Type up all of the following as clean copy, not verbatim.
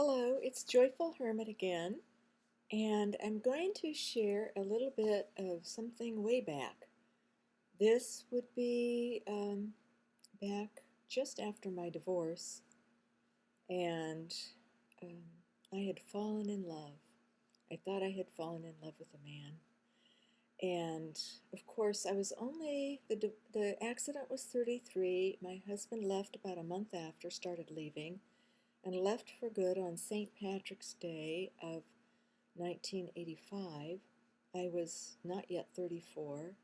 Hello, it's Joyful Hermit again, and I'm going to share a little bit of something way back. This would be back just after my divorce, and um, I had fallen in love. I thought I had fallen in love with a man, and of course, I was only the accident was 33. My husband left about a month after, started leaving, and left for good on St. Patrick's Day of 1985. I was not yet 34,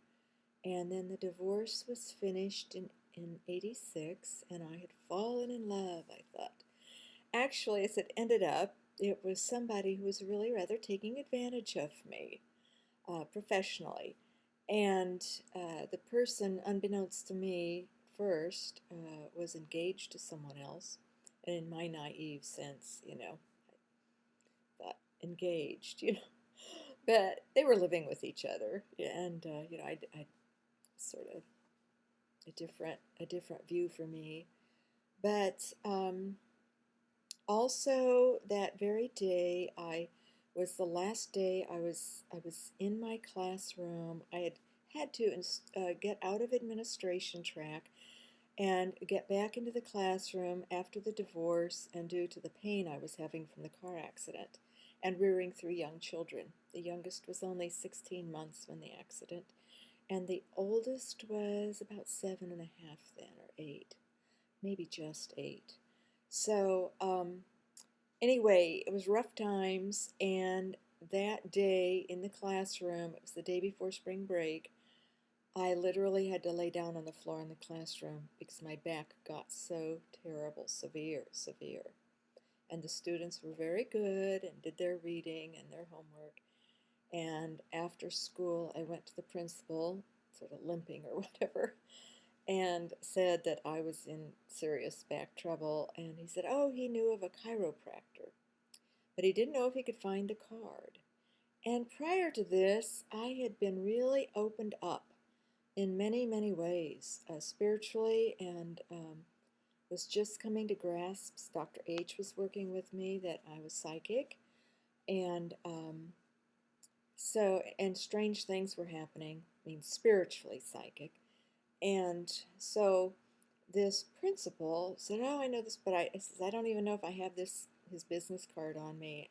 and then the divorce was finished in 86, and I had fallen in love, I thought. Actually, as it ended up, it was somebody who was really rather taking advantage of me professionally. And the person, unbeknownst to me first, was engaged to someone else. And in my naive sense, I thought engaged. But they were living with each other, and I sort of a different view for me. But also that very day, I was the last day I was in my classroom. I had to get out of administration track and get back into the classroom after the divorce and due to the pain I was having from the car accident and rearing three young children. The youngest was only 16 months when the accident, and the oldest was about 7.5 then, or 8, maybe just 8. So, anyway, it was rough times, and that day in the classroom, it was the day before spring break, I literally had to lay down on the floor in the classroom because my back got so terrible, severe. And the students were very good and did their reading and their homework. And after school, I went to the principal, sort of limping or whatever, and said that I was in serious back trouble. And he said, oh, he knew of a chiropractor, but he didn't know if he could find the card. And prior to this, I had been really opened up in many, many ways, spiritually, and was just coming to grasps. Dr. H was working with me that I was psychic, and and strange things were happening. I mean, spiritually psychic. And so this principal said, "Oh, I know this, but I says I don't even know if I have his business card on me."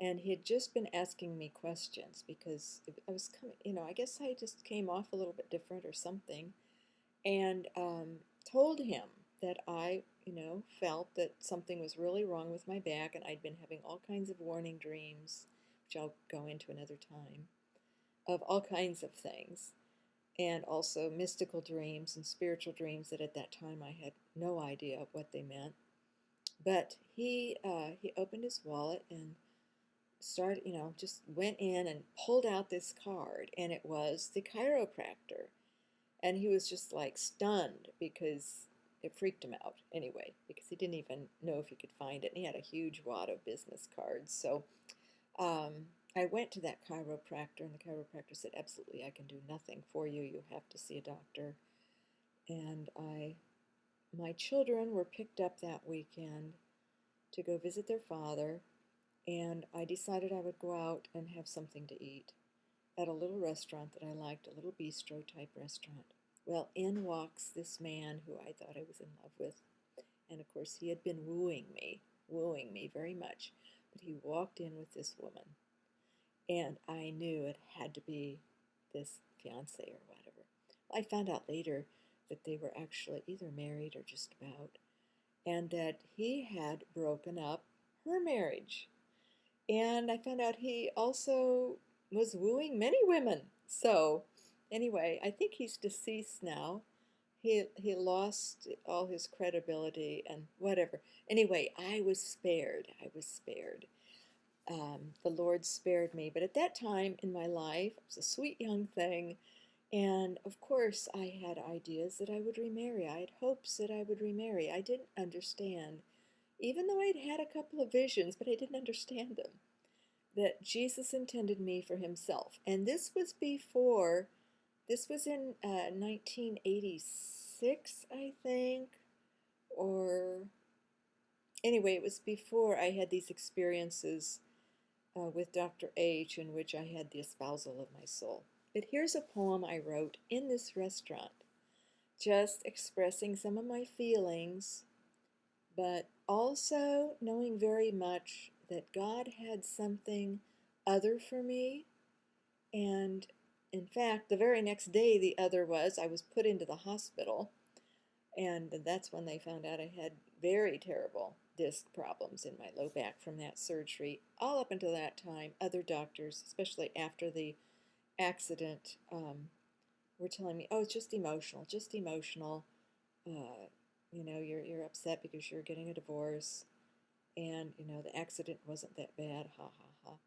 And he had just been asking me questions because I was coming, I guess I just came off a little bit different or something, and told him that I, felt that something was really wrong with my back, and I'd been having all kinds of warning dreams, which I'll go into another time, of all kinds of things, and also mystical dreams and spiritual dreams that at that time I had no idea what they meant. But he opened his wallet and started, just went in and pulled out this card, and it was the chiropractor. And he was just like stunned because it freaked him out anyway, because he didn't even know if he could find it. And he had a huge wad of business cards. So I went to that chiropractor, and the chiropractor said, absolutely, I can do nothing for you. You have to see a doctor. And my children were picked up that weekend to go visit their father, and I decided I would go out and have something to eat at a little restaurant that I liked, a little bistro type restaurant. Well, in walks this man who I thought I was in love with. And of course, he had been wooing me very much. But he walked in with this woman. And I knew it had to be this fiance or whatever. I found out later that they were actually either married or just about, and that he had broken up her marriage. And I found out he also was wooing many women. So, anyway, I think he's deceased now. He lost all his credibility and whatever. Anyway, I was spared. I was spared. The Lord spared me. But at that time in my life, I was a sweet young thing. And of course, I had ideas that I would remarry. I had hopes that I would remarry. I didn't understand, even though I'd had a couple of visions, but I didn't understand them, that Jesus intended me for himself. And this was in 1986, I think, or Anyway, it was before I had these experiences with Dr. H, in which I had the espousal of my soul. But here's a poem I wrote in this restaurant, just expressing some of my feelings, but also knowing very much that God had something other for me. And in fact, the very next day, the other was I was put into the hospital. And that's when they found out I had very terrible disc problems in my low back from that surgery. All up until that time, other doctors, especially after the accident, were telling me, "Oh, it's just emotional, just emotional. You're upset because you're getting a divorce, and the accident wasn't that bad. Ha ha ha."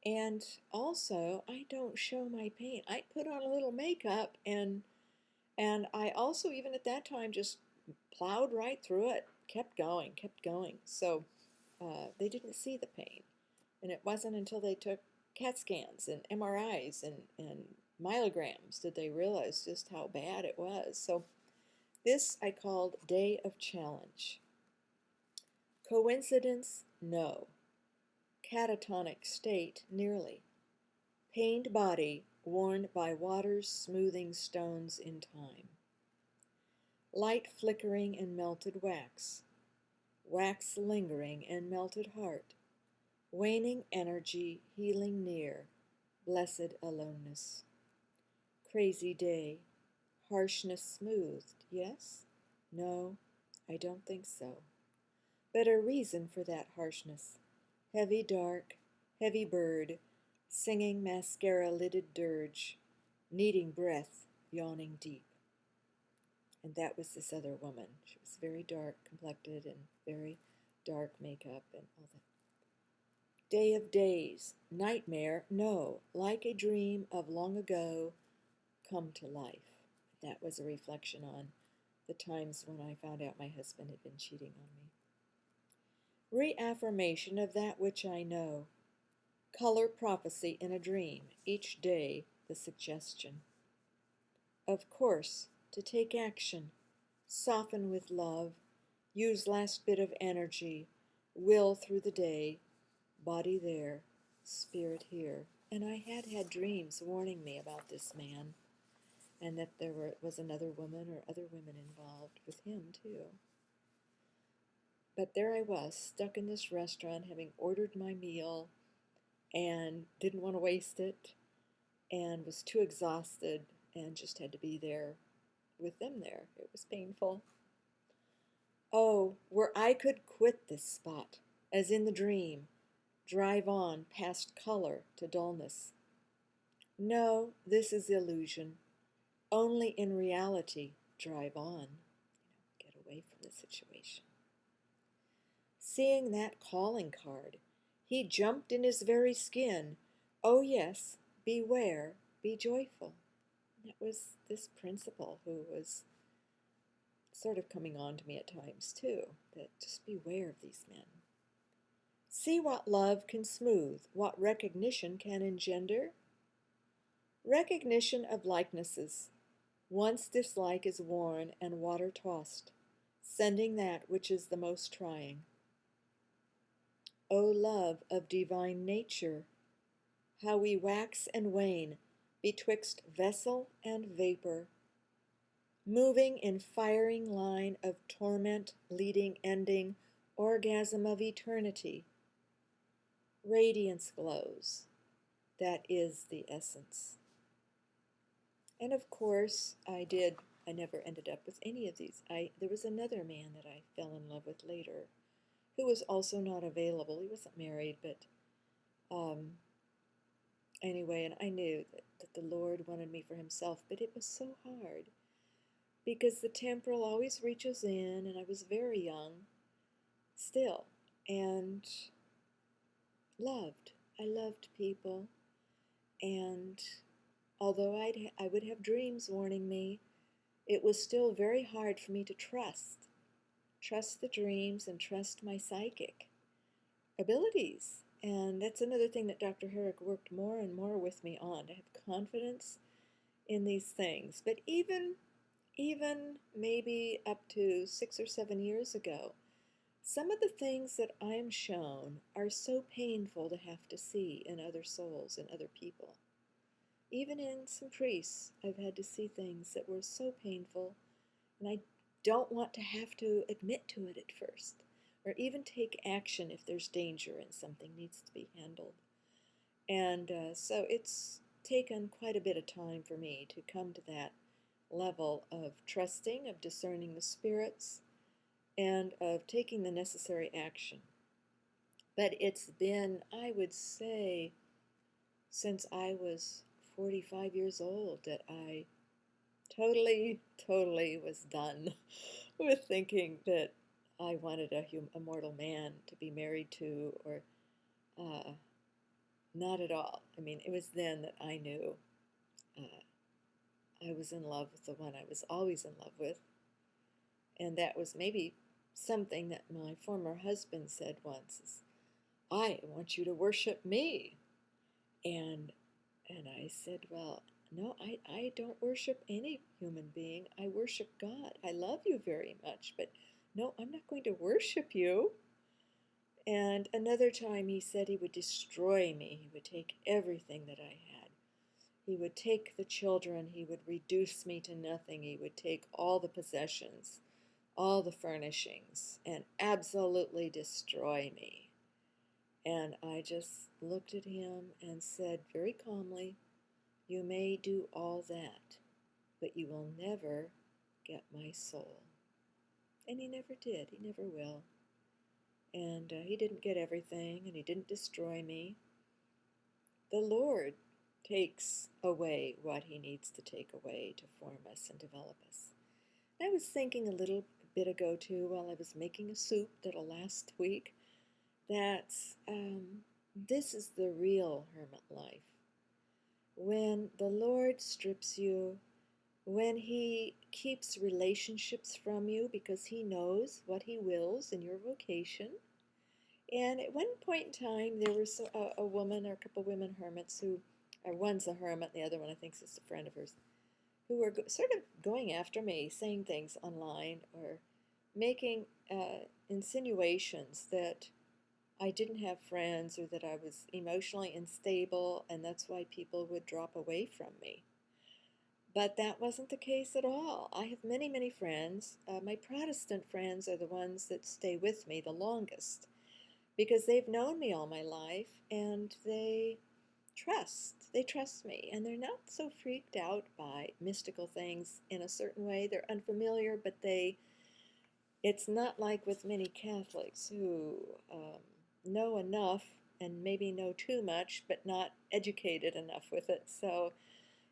And also, I don't show my pain. I put on a little makeup, and I also, even at that time, just plowed right through it, kept going, kept going. So they didn't see the pain. And it wasn't until they took CAT scans and MRIs and myelograms did they realize just how bad it was. So this I called Day of Challenge. Coincidence? No. Catatonic state? Nearly. Pained body worn by water's smoothing stones in time. Light flickering in melted wax. Wax lingering in melted heart. Waning energy healing near. Blessed aloneness. Crazy day. Harshness smoothed, yes? No, I don't think so. Better reason for that harshness. Heavy dark, heavy bird, singing mascara-lidded dirge, needing breath, yawning deep. And that was this other woman. She was very dark complected and very dark makeup and all that. Day of days, nightmare, no, like a dream of long ago, come to life. That was a reflection on the times when I found out my husband had been cheating on me. Reaffirmation of that which I know. Color prophecy in a dream, each day the suggestion. Of course, to take action, soften with love, use last bit of energy, will through the day, body there, spirit here. And I had had dreams warning me about this man, and that was another woman or other women involved with him too. But there I was, stuck in this restaurant, having ordered my meal and didn't want to waste it, and was too exhausted and just had to be there with them there. It was painful. Oh, where I could quit this spot, as in the dream, drive on past color to dullness. No, this is illusion. Only in reality, drive on. Get away from the situation. Seeing that calling card, he jumped in his very skin. Oh yes, beware, be joyful. That was this principal who was sort of coming on to me at times too, that just beware of these men. See what love can smooth, what recognition can engender. Recognition of likenesses. Once dislike is worn and water tossed, sending that which is the most trying. O love of divine nature, how we wax and wane betwixt vessel and vapor, moving in firing line of torment leading ending orgasm of eternity. Radiance glows, that is the essence. And of course, I never ended up with any of these. There was another man that I fell in love with later, who was also not available. He wasn't married, but anyway, and I knew that the Lord wanted me for himself, but it was so hard because the temporal always reaches in, and I was very young still, and loved. I loved people, and although I would have dreams warning me, it was still very hard for me to trust the dreams and trust my psychic abilities. And that's another thing that Dr. Herrick worked more and more with me on, to have confidence in these things. But even maybe up to 6 or 7 years ago, some of the things that I'm shown are so painful to have to see in other souls and other people. Even in some priests, I've had to see things that were so painful, and I don't want to have to admit to it at first, or even take action if there's danger and something needs to be handled. And so it's taken quite a bit of time for me to come to that level of trusting, of discerning the spirits, and of taking the necessary action. But it's been, I would say, since I was 45 years old that I totally was done with thinking that I wanted a mortal man to be married to, or uh, not at all. I mean, it was then that I knew uh, I was in love with the one I was always in love with. And that was maybe something that my former husband said once is, I want you to worship me. And and I said, well, no, I don't worship any human being. I worship God. I love you very much, but no, I'm not going to worship you. And another time he said he would destroy me. He would take everything that I had. He would take the children. He would reduce me to nothing. He would take all the possessions, all the furnishings, and absolutely destroy me. And I just looked at him and said very calmly, you may do all that, but you will never get my soul. And he never did. He never will. And he didn't get everything, and he didn't destroy me. The Lord takes away what he needs to take away to form us and develop us. I was thinking a little bit ago, too, while I was making a soup that'll last a week, that this is the real hermit life. When the Lord strips you, when he keeps relationships from you because he knows what he wills in your vocation. And at one point in time, there was a woman or a couple of women hermits who, or one's a hermit, the other one I think is a friend of hers, who were sort of going after me, saying things online or making insinuations that I didn't have friends or that I was emotionally unstable and that's why people would drop away from me. But that wasn't the case at all. I have many friends. My Protestant friends are the ones that stay with me the longest because they've known me all my life and they trust me, and they're not so freaked out by mystical things in a certain way. They're unfamiliar, but it's not like with many Catholics who know enough and maybe know too much, but not educated enough with it. So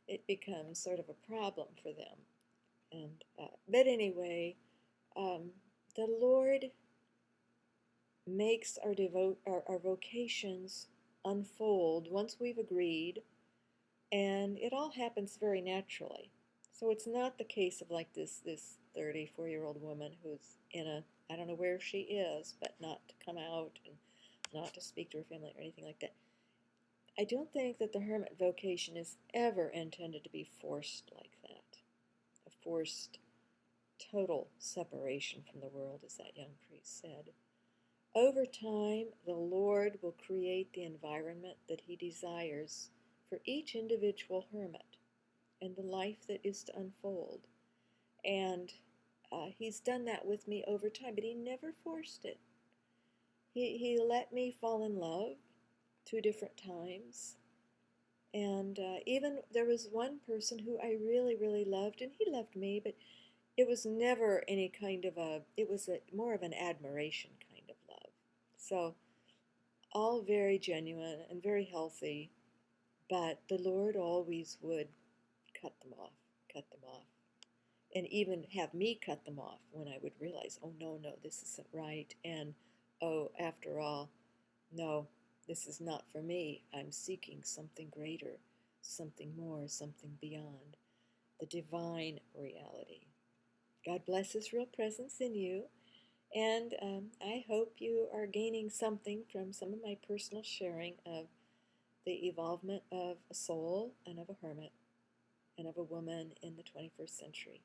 it becomes sort of a problem for them. And but anyway, um, the Lord makes our vocations unfold once we've agreed, and it all happens very naturally. So it's not the case of like this 34-year-old woman who's in a, I don't know where she is, but not to come out and not to speak to her family or anything like that. I don't think that the hermit vocation is ever intended to be forced like that. A forced total separation from the world, as that young priest said. Over time, the Lord will create the environment that he desires for each individual hermit and the life that is to unfold. And he's done that with me over time, but he never forced it. He let me fall in love 2 different times. And even there was one person who I really loved, and he loved me, but it was never any kind of it was more of an admiration kind of love. So, all very genuine and very healthy, but the Lord always would cut them off, cut them off. And even have me cut them off when I would realize, oh no, this isn't right. And oh, after all, no, this is not for me. I'm seeking something greater, something more, something beyond the divine reality. God bless His real presence in you. And I hope you are gaining something from some of my personal sharing of the evolvement of a soul and of a hermit and of a woman in the 21st century.